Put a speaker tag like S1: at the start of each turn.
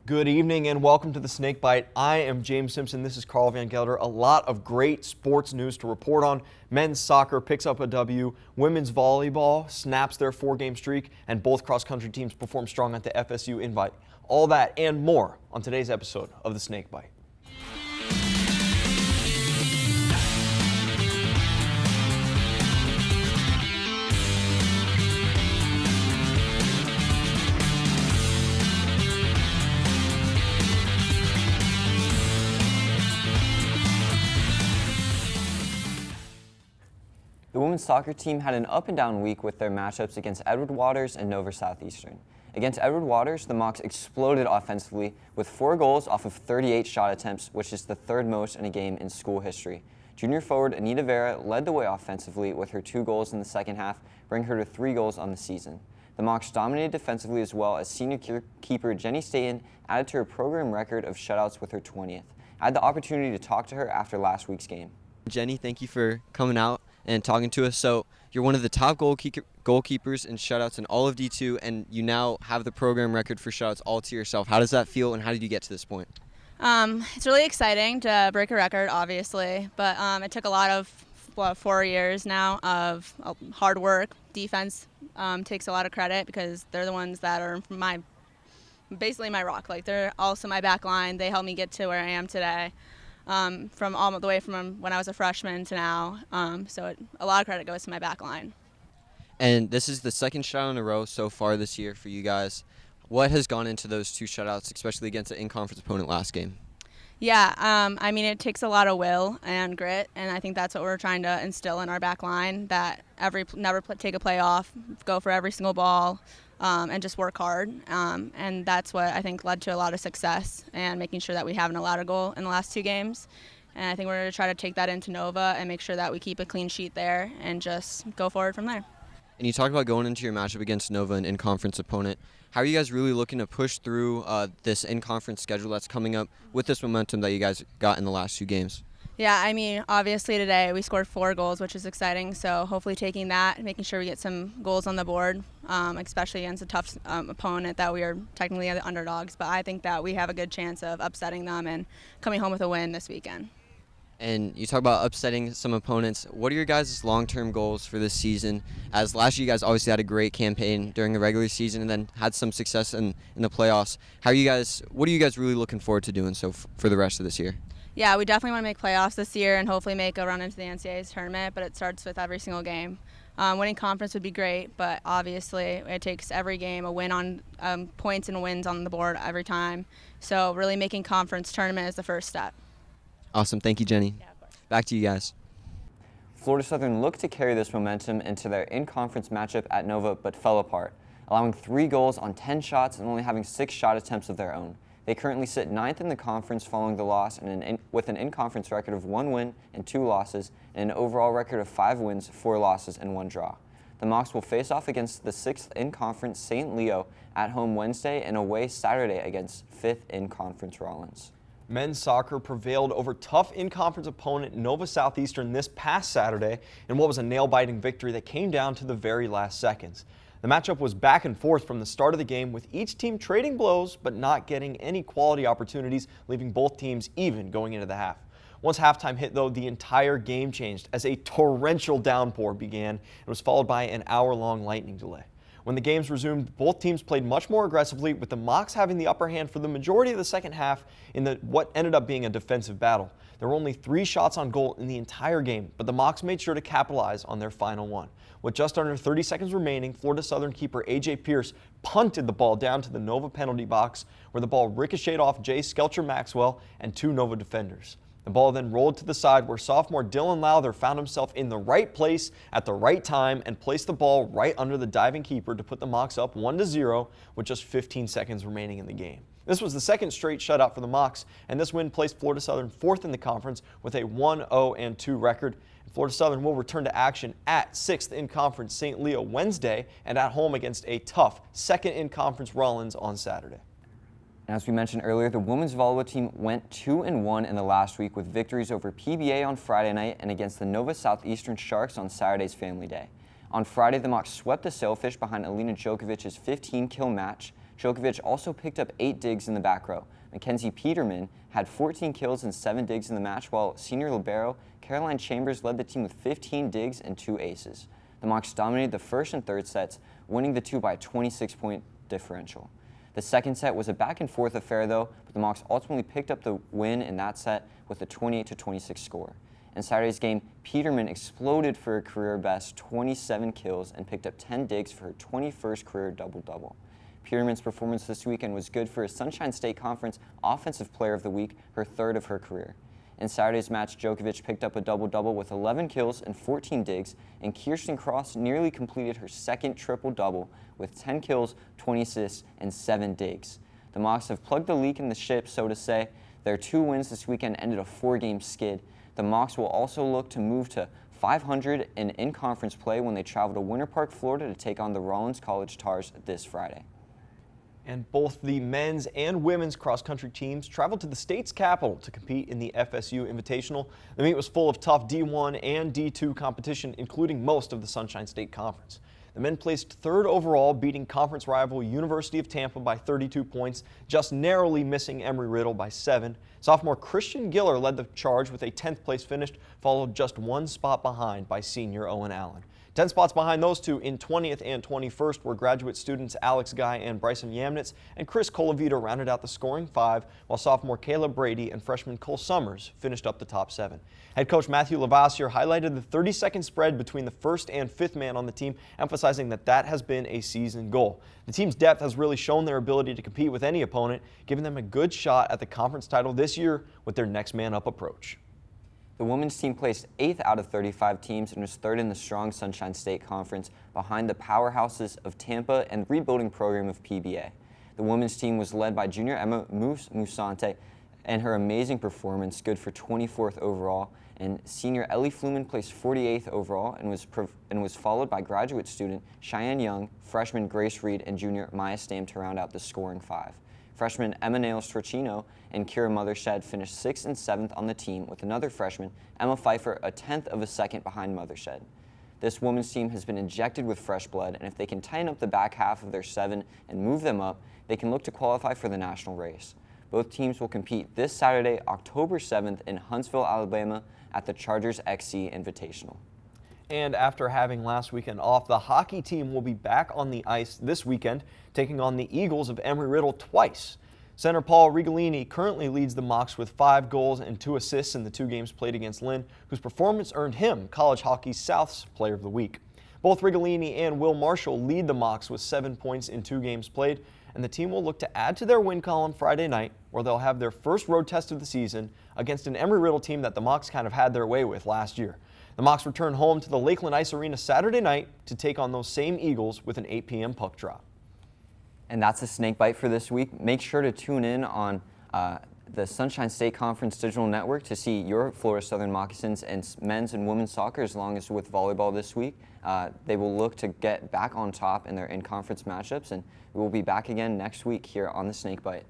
S1: Good evening and welcome to the Snakebite. I am James Simpson. This is Carl Van Gelder. A lot of great sports news to report on. Men's soccer picks up a W. Women's volleyball snaps their 4-game streak, and both cross-country teams perform strong at the FSU Invite. All that and more on today's episode of the Snakebite.
S2: The women's soccer team had an up-and-down week with their matchups against Edward Waters and Nova Southeastern. Against Edward Waters, the Mocs exploded offensively with 4 goals off of 38 shot attempts, which is the 3rd most in a game in school history. Junior forward Anita Vera led the way offensively with her 2 goals in the second half, bringing her to 3 goals on the season. The Mocs dominated defensively as well as senior keeper Jenny Staten added to her program record of shutouts with her 20th. I had the opportunity to talk to her after last week's game.
S3: Jenny, thank you for coming out and talking to us. So you're one of the top goalkeepers and shutouts in all of D2, and you now have the program record for shutouts all to yourself. How does that feel, and how did you get to this point?
S4: It's really exciting to break a record, obviously, but it took a lot of 4 years now of hard work. Defense takes a lot of credit because they're the ones that are basically my rock. Like, they're also my back line. They helped me get to where I am today. From all the way from when I was a freshman to now. So a lot of credit goes to my back line.
S3: And this is the 2nd shutout in a row so far this year for you guys. What has gone into those 2 shutouts, especially against an in-conference opponent last game?
S4: Yeah, I mean, it takes a lot of will and grit, and I think that's what we're trying to instill in our back line, that never take a play off, go for every single ball, and just work hard. And that's what I think led to a lot of success and making sure that we haven't allowed a goal in the last 2 games. And I think we're going to try to take that into Nova and make sure that we keep a clean sheet there and just go forward from there.
S3: And you talked about going into your matchup against Nova, an in-conference opponent. How are you guys really looking to push through this in-conference schedule that's coming up with this momentum that you guys got in the last 2 games?
S4: Yeah, I mean, obviously today we scored 4 goals, which is exciting. So hopefully taking that, making sure we get some goals on the board, especially against a tough opponent that we are technically the underdogs. But I think that we have a good chance of upsetting them and coming home with a win this weekend.
S3: And you talk about upsetting some opponents. What are your guys' long-term goals for this season? As last year, you guys obviously had a great campaign during the regular season and then had some success in the playoffs. What are you guys really looking forward to doing for the rest of this year?
S4: Yeah, we definitely want to make playoffs this year and hopefully make a run into the NCAA's tournament, but it starts with every single game. Winning conference would be great, but obviously it takes every game, a win on points and wins on the board every time. So really making conference tournament is the first step.
S3: Awesome. Thank you, Jenny.
S4: Yeah, of course.
S3: Back to you guys.
S2: Florida Southern looked to carry this momentum into their in-conference matchup at Nova, but fell apart, allowing 3 goals on 10 shots and only having 6 shot attempts of their own. They currently sit 9th in the conference following the loss with an in-conference record of 1 win and 2 losses and an overall record of 5 wins, 4 losses, and 1 draw. The Mocs will face off against the 6th in-conference St. Leo at home Wednesday and away Saturday against 5th in-conference Rollins.
S1: Men's soccer prevailed over tough in-conference opponent Nova Southeastern this past Saturday in what was a nail-biting victory that came down to the very last seconds. The matchup was back and forth from the start of the game, with each team trading blows but not getting any quality opportunities, leaving both teams even going into the half. Once halftime hit, though, the entire game changed as a torrential downpour began and was followed by an hour-long lightning delay. When the games resumed, both teams played much more aggressively, with the Mocs having the upper hand for the majority of the second half in what ended up being a defensive battle. There were only 3 shots on goal in the entire game, but the Mocs made sure to capitalize on their final one. With just under 30 seconds remaining, Florida Southern keeper A.J. Pierce punted the ball down to the Nova penalty box, where the ball ricocheted off 𝙏𝙃𝙀 𝙀and 2 Nova defenders. The ball then rolled to the side, where sophomore Dylan Lowther found himself in the right place at the right time and placed the ball right under the diving keeper to put the Mocs up 1-0 with just 15 seconds remaining in the game. This was the 2nd straight shutout for the Mocs, and this win placed Florida Southern 4th in the conference with a 1-0-2 record. Florida Southern will return to action at 6th in-conference St. Leo Wednesday and at home against a tough 2nd in-conference Rollins on Saturday.
S2: As we mentioned earlier, the women's volleyball team went 2-1 in the last week with victories over PBA on Friday night and against the Nova Southeastern Sharks on Saturday's Family Day. On Friday, the Mocs swept the Sailfish behind Alina Djokovic's 15-kill match, Djokovic also picked up 8 digs in the back row. Mackenzie Peterman had 14 kills and 7 digs in the match, while senior libero Caroline Chambers led the team with 15 digs and 2 aces. The Mocs dominated the first and third sets, winning the two by a 26-point differential. The second set was a back-and-forth affair, though, but the Mocs ultimately picked up the win in that set with a 28-26 score. In Saturday's game, Peterman exploded for a career-best 27 kills and picked up 10 digs for her 21st career double-double. Peterman's performance this weekend was good for a Sunshine State Conference Offensive Player of the Week, her third of her career. In Saturday's match, Djokovic picked up a double-double with 11 kills and 14 digs, and Kirsten Cross nearly completed her second triple-double with 10 kills, 20 assists, and 7 digs. The Mocs have plugged the leak in the ship, so to say. Their 2 wins this weekend ended a 4-game skid. The Mocs will also look to move to 500 in in-conference play when they travel to Winter Park, Florida to take on the Rollins College Tars this Friday.
S1: And both the men's and women's cross-country teams traveled to the state's capital to compete in the FSU Invitational. The meet was full of tough D1 and D2 competition, including most of the Sunshine State Conference. The men placed 3rd overall, beating conference rival University of Tampa by 32 points, just narrowly missing Embry-Riddle by 7. Sophomore Christian Giller led the charge with a 10th place finish, followed just 1 spot behind by senior Owen Allen. 10 spots behind those two in 20th and 21st were graduate students Alex Guy and Bryson Yamnitz, and Chris Colavito rounded out the scoring 5, while sophomore Caleb Brady and freshman Cole Summers finished up the top 7. Head coach Matthew Lavassier highlighted the 30-second spread between the 1st and 5th man on the team, emphasizing that has been a season goal. The team's depth has really shown their ability to compete with any opponent, giving them a good shot at the conference title this year with their next man up approach.
S2: The women's team placed 8th out of 35 teams and was 3rd in the strong Sunshine State Conference, behind the powerhouses of Tampa and the rebuilding program of PBA. The women's team was led by junior Emma Musante, and her amazing performance, good for 24th overall, and senior Ellie Fluman placed 48th overall and was followed by graduate student Cheyenne Young, freshman Grace Reed, and junior Maya Stam to round out the scoring 5. Freshman Emma Nails-Torchino and Kira Mothershed finished 6th and 7th on the team, with another freshman, Emma Pfeiffer, a 10th of a second behind Mothershed. This women's team has been injected with fresh blood, and if they can tighten up the back half of their 7 and move them up, they can look to qualify for the national race. Both teams will compete this Saturday, October 7th in Huntsville, Alabama at the Chargers XC Invitational.
S1: And after having last weekend off, the hockey team will be back on the ice this weekend, taking on the Eagles of Embry-Riddle twice. Center Paul Rigolini currently leads the Mocs with 5 goals and 2 assists in the 2 games played against Lynn, whose performance earned him College Hockey South's Player of the Week. Both Rigolini and Will Marshall lead the Mocs with 7 points in 2 games played, and the team will look to add to their win column Friday night, where they'll have their first road test of the season against an Embry-Riddle team that the Mocs kind of had their way with last year. The Mocs return home to the Lakeland Ice Arena Saturday night to take on those same Eagles with an 8 p.m. puck drop.
S2: And that's a Snakebite for this week. Make sure to tune in on the Sunshine State Conference Digital Network to see your Florida Southern Moccasins and men's and women's soccer, as long as with volleyball this week. They will look to get back on top in their in-conference matchups, and we will be back again next week here on the Snakebite.